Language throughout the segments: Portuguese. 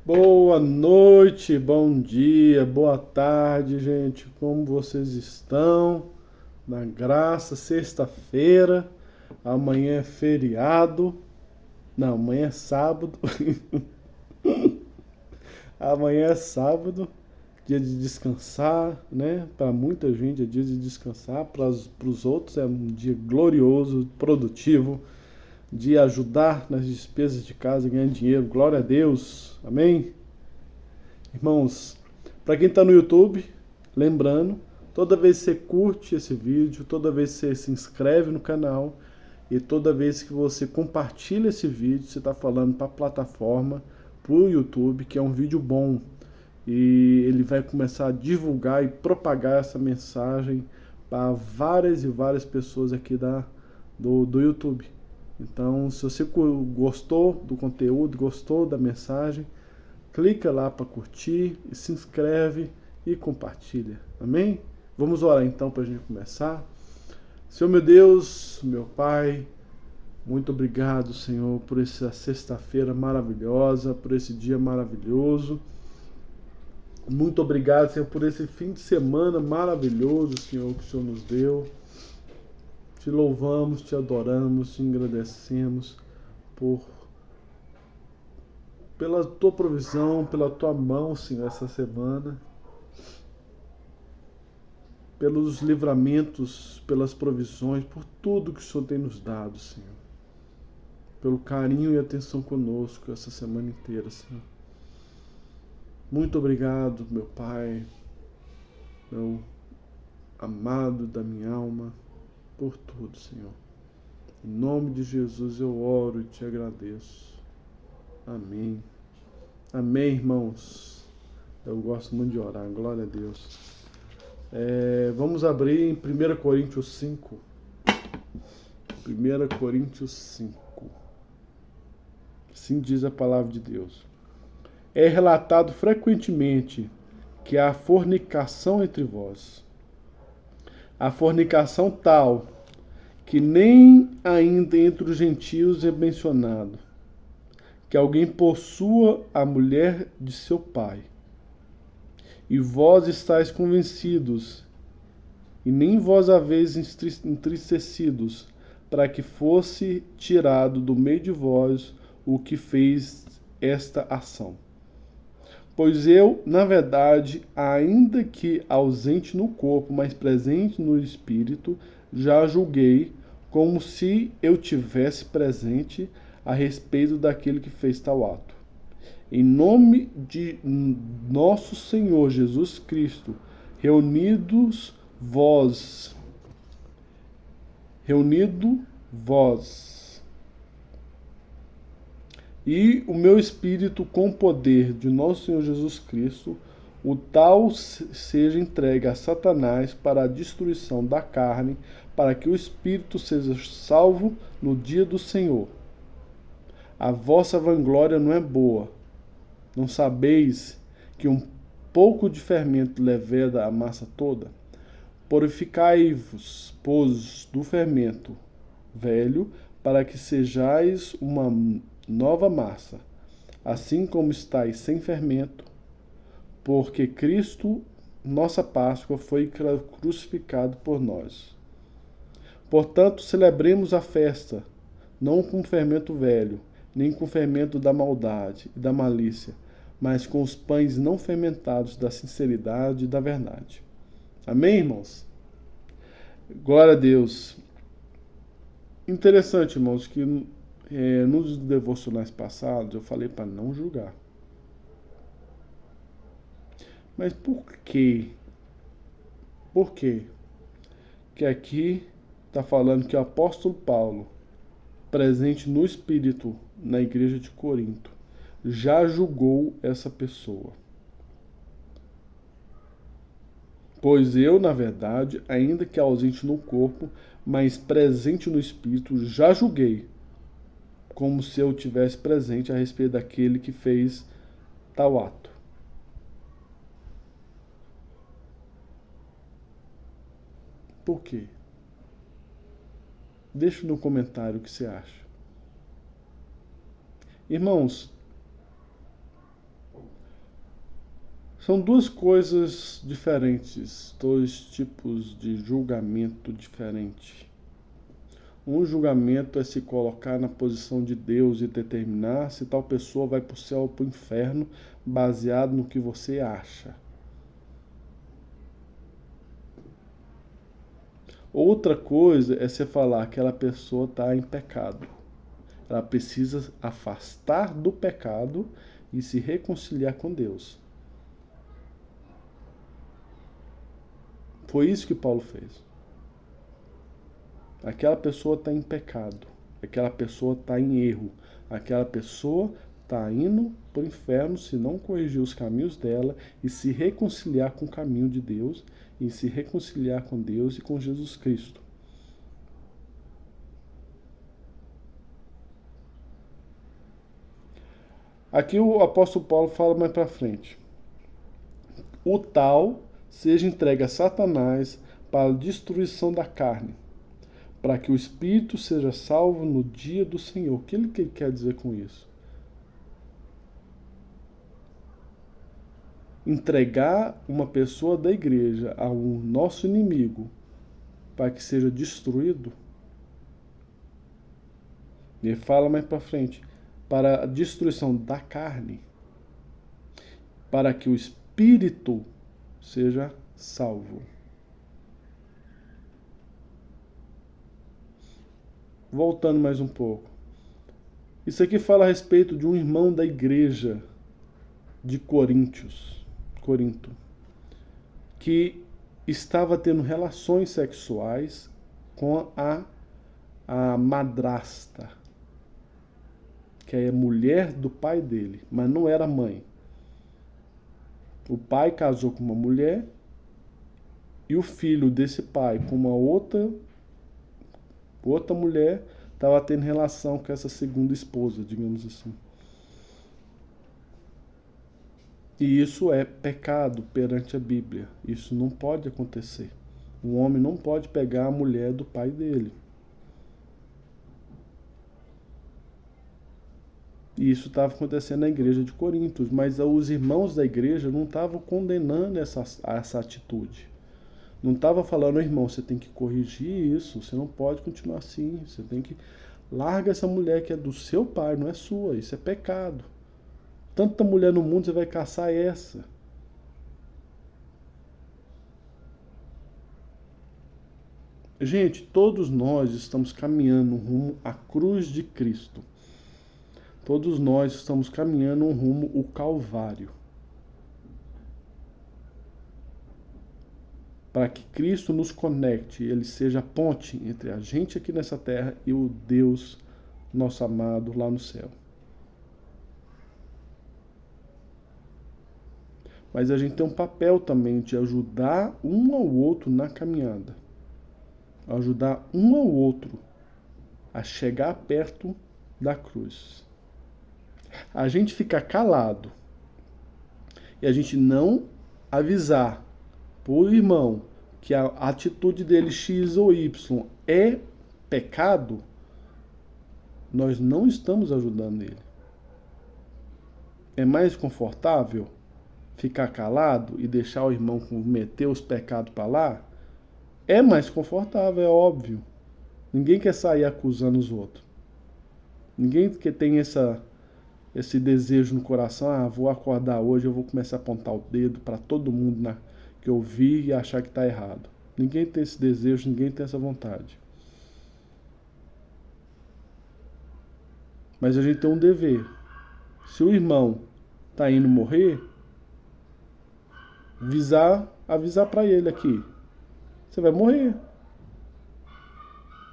Boa noite, bom dia, boa tarde, gente. Como vocês estão? Na graça, sexta-feira, amanhã é feriado. Não, amanhã é sábado. Amanhã é sábado, dia de descansar, né? Para muita gente é dia de descansar, para os outros é um dia glorioso, produtivo, de ajudar nas despesas de casa, ganhar dinheiro. Glória a Deus. Amém? Irmãos, para quem está no YouTube, lembrando, toda vez que você curte esse vídeo, toda vez que você se inscreve no canal e toda vez que você compartilha esse vídeo, você está falando para a plataforma, para o YouTube, que é um vídeo bom. E ele vai começar a divulgar e propagar essa mensagem para várias e várias pessoas aqui do YouTube. Então, se você gostou do conteúdo, gostou da mensagem, clica lá para curtir, e se inscreve e compartilha. Amém? Vamos orar então para a gente começar. Senhor meu Deus, meu Pai, muito obrigado, Senhor, por essa sexta-feira maravilhosa, por esse dia maravilhoso. Muito obrigado, Senhor, por esse fim de semana maravilhoso, Senhor, que o Senhor nos deu. Te louvamos, te adoramos, te agradecemos por pela tua provisão, pela tua mão, Senhor, essa semana, pelos livramentos, pelas provisões, por tudo que o Senhor tem nos dado, Senhor. Pelo carinho e atenção conosco essa semana inteira, Senhor. Muito obrigado, meu Pai, meu amado da minha alma, por tudo, Senhor. Em nome de Jesus eu oro e te agradeço. Amém. Amém, irmãos. Eu gosto muito de orar, glória a Deus. Vamos abrir em 1 Coríntios 5. 1 Coríntios 5. Assim diz a palavra de Deus. É relatado frequentemente que há fornicação entre vós. A fornicação tal que nem ainda entre os gentios é mencionado, que alguém possua a mulher de seu pai. E vós estáis convencidos, e nem vós haveis entristecidos, para que fosse tirado do meio de vós o que fez esta ação. Pois eu, na verdade, ainda que ausente no corpo, mas presente no espírito, já julguei como se eu tivesse presente a respeito daquele que fez tal ato. Em nome de nosso Senhor Jesus Cristo, reunido vós, e o meu espírito com o poder de nosso Senhor Jesus Cristo, o tal seja entregue a Satanás para a destruição da carne, para que o espírito seja salvo no dia do Senhor. A vossa vanglória não é boa. Não sabeis que um pouco de fermento leveda a massa toda? Purificai-vos, pois, do fermento velho, para que sejais uma nova massa, assim como estáis sem fermento, porque Cristo, nossa Páscoa, foi crucificado por nós. Portanto, celebremos a festa, não com fermento velho, nem com fermento da maldade e da malícia, mas com os pães não fermentados da sinceridade e da verdade. Amém, irmãos? Glória a Deus. Interessante, irmãos, que nos devocionais passados eu falei para não julgar. Mas por quê? Por quê? Que aqui está falando que o apóstolo Paulo, presente no Espírito na igreja de Corinto, já julgou essa pessoa. Pois eu, na verdade, ainda que ausente no corpo, mas presente no Espírito, já julguei, como se eu tivesse presente a respeito daquele que fez tal ato. Por quê? Deixa no comentário o que você acha. Irmãos, São duas coisas diferentes, dois tipos de julgamento diferente. Um julgamento é se colocar na posição de Deus e determinar se tal pessoa vai para o céu ou para o inferno, baseado no que você acha. Outra coisa é você falar que aquela pessoa está em pecado. Ela precisa afastar do pecado e se reconciliar com Deus. Foi isso que Paulo fez. Aquela pessoa está em pecado, aquela pessoa está em erro, aquela pessoa está indo para o inferno se não corrigir os caminhos dela e se reconciliar com o caminho de Deus e se reconciliar com Deus e com Jesus Cristo. Aqui o apóstolo Paulo fala mais para frente. O tal seja entregue a Satanás para a destruição da carne, para que o espírito seja salvo no dia do Senhor. O que ele quer dizer com isso? Entregar uma pessoa da igreja ao nosso inimigo para que seja destruído. Ele fala mais para frente, para a destruição da carne, para que o espírito seja salvo. Voltando mais um pouco. Isso aqui fala a respeito de um irmão da igreja de Corinto, que estava tendo relações sexuais com a madrasta, que é a mulher do pai dele, mas não era mãe. O pai casou com uma mulher e o filho desse pai com uma outra mulher estava tendo relação com essa segunda esposa, digamos assim. E isso é pecado perante a Bíblia. Isso não pode acontecer. Um homem não pode pegar a mulher do pai dele. E isso estava acontecendo na igreja de Corinto, mas os irmãos da igreja não estavam condenando essa atitude. Não estava falando, irmão, você tem que corrigir isso, você não pode continuar assim, você tem que... Larga essa mulher que é do seu pai, não é sua, isso é pecado. Tanta mulher no mundo, você vai caçar essa. Gente, todos nós estamos caminhando rumo à cruz de Cristo. Todos nós estamos caminhando rumo ao Calvário. Para que Cristo nos conecte, Ele seja a ponte entre a gente aqui nessa terra e o Deus, nosso amado, lá no céu. Mas a gente tem um papel também de ajudar um ao outro na caminhada. Ajudar um ao outro a chegar perto da cruz. A gente ficar calado e a gente não avisar por irmão que a atitude dele X ou Y é pecado, nós não estamos ajudando ele. É mais confortável ficar calado e deixar o irmão cometer os pecados para lá? É mais confortável, é óbvio. Ninguém quer sair acusando os outros. Ninguém que tem esse desejo no coração, vou acordar hoje, eu vou começar a apontar o dedo para todo mundo que eu vi e achar que está errado. Ninguém tem esse desejo, ninguém tem essa vontade. Mas a gente tem um dever. Se o irmão está indo morrer, avisar para ele aqui. Você vai morrer.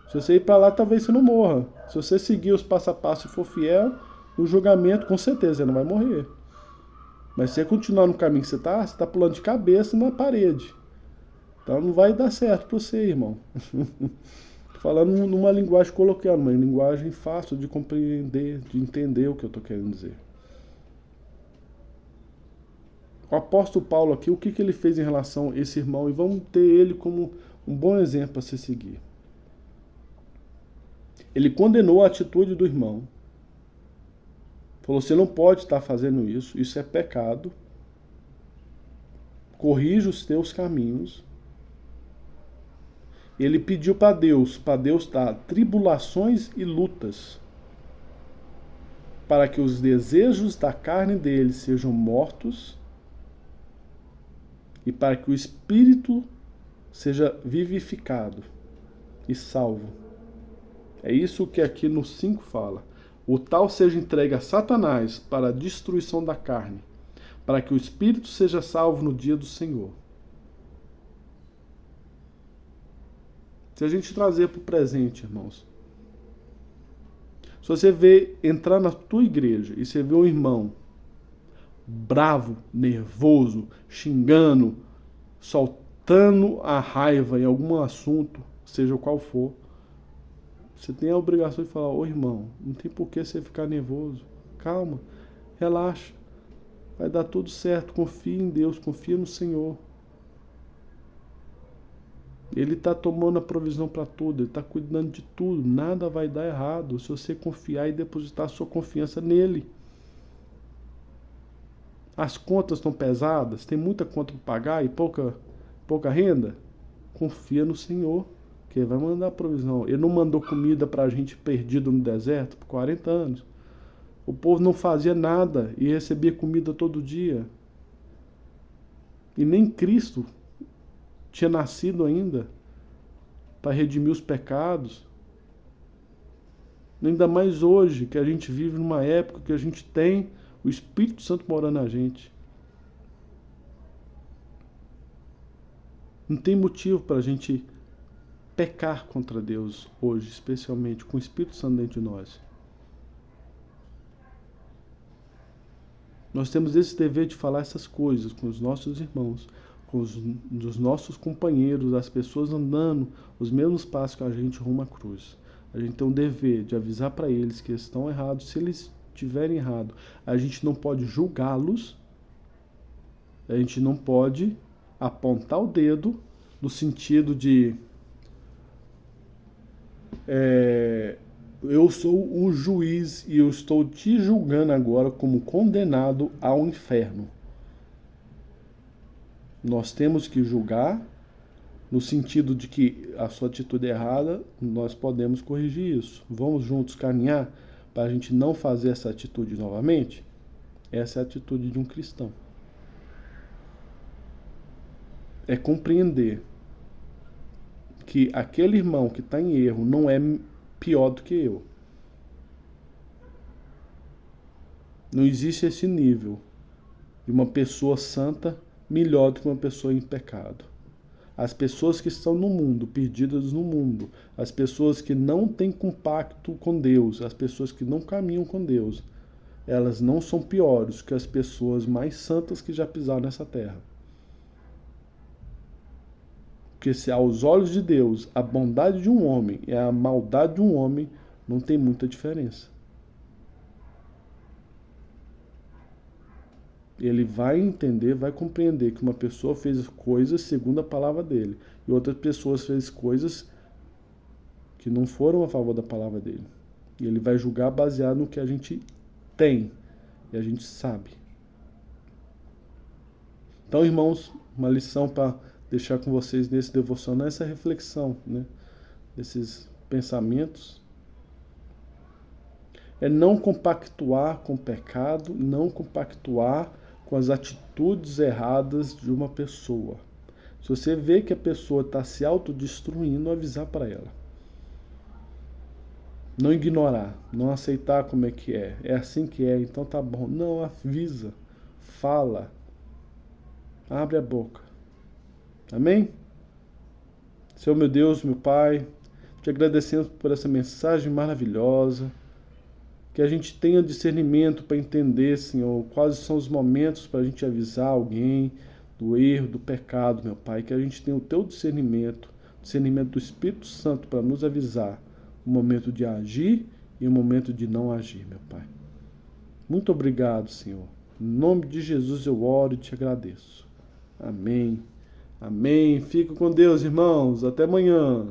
Se você ir para lá, talvez você não morra. Se você seguir os passo a passo e for fiel, no julgamento, com certeza, você não vai morrer. Mas se você continuar no caminho que você está pulando de cabeça na parede. Então não vai dar certo para você, irmão. Tô falando numa linguagem coloquial, uma linguagem fácil de compreender, de entender o que eu estou querendo dizer. O apóstolo Paulo aqui, o que ele fez em relação a esse irmão? E vamos ter ele como um bom exemplo a se seguir. Ele condenou a atitude do irmão. Falou, você não pode estar fazendo isso, isso é pecado. Corrija os teus caminhos. Ele pediu para Deus dar tribulações e lutas, para que os desejos da carne dele sejam mortos e para que o espírito seja vivificado e salvo. É isso que aqui no 5 fala. O tal seja entregue a Satanás para a destruição da carne, para que o espírito seja salvo no dia do Senhor. Se a gente trazer para o presente, irmãos, se você vê entrar na tua igreja e você vê um irmão bravo, nervoso, xingando, soltando a raiva em algum assunto, seja qual for, você tem a obrigação de falar, ô irmão, não tem por que você ficar nervoso. Calma, relaxa, vai dar tudo certo, confia em Deus, confia no Senhor. Ele está tomando a provisão para tudo, ele está cuidando de tudo, nada vai dar errado se você confiar e depositar sua confiança nele. As contas estão pesadas, tem muita conta para pagar e pouca renda? Confia no Senhor, que Ele vai mandar a provisão. Ele não mandou comida para a gente perdido no deserto por 40 anos. O povo não fazia nada e recebia comida todo dia. E nem Cristo tinha nascido ainda para redimir os pecados. Ainda mais hoje, que a gente vive numa época que a gente tem o Espírito Santo morando na gente. Não tem motivo para a gente pecar contra Deus hoje, especialmente com o Espírito Santo dentro de nós. Nós temos esse dever de falar essas coisas com os nossos irmãos, com os nossos companheiros, as pessoas andando os mesmos passos que a gente rumo à cruz. A gente tem um dever de avisar para eles que eles estão errados. Se eles estiverem errados, a gente não pode julgá-los, a gente não pode apontar o dedo no sentido de eu sou o juiz e eu estou te julgando agora como condenado ao inferno. Nós temos que julgar no sentido de que a sua atitude é errada, nós podemos corrigir isso. Vamos juntos caminhar para a gente não fazer essa atitude novamente? Essa é a atitude de um cristão. É compreender que aquele irmão que está em erro não é pior do que eu. Não existe esse nível de uma pessoa santa melhor do que uma pessoa em pecado. As pessoas que estão no mundo, perdidas no mundo, as pessoas que não têm compacto com Deus, as pessoas que não caminham com Deus, elas não são piores que as pessoas mais santas que já pisaram nessa terra. Porque se aos olhos de Deus a bondade de um homem e a maldade de um homem, não tem muita diferença. Ele vai entender, vai compreender que uma pessoa fez coisas segundo a palavra dele e outras pessoas fez coisas que não foram a favor da palavra dele. E ele vai julgar baseado no que a gente tem e a gente sabe. Então, irmãos, uma lição para deixar com vocês nesse devocional, essa reflexão, né? Desses pensamentos. É não compactuar com o pecado, não compactuar com as atitudes erradas de uma pessoa. Se você vê que a pessoa está se autodestruindo, avisar para ela. Não ignorar, não aceitar como é que é. É assim que é, então tá bom. Não, avisa, fala, abre a boca. Amém? Senhor meu Deus, meu Pai, te agradecemos por essa mensagem maravilhosa. Que a gente tenha discernimento para entender, Senhor, quais são os momentos para a gente avisar alguém do erro, do pecado, meu Pai. Que a gente tenha o teu discernimento do Espírito Santo para nos avisar o momento de agir e o momento de não agir, meu Pai. Muito obrigado, Senhor. Em nome de Jesus eu oro e te agradeço. Amém. Amém. Fica com Deus, irmãos. Até amanhã.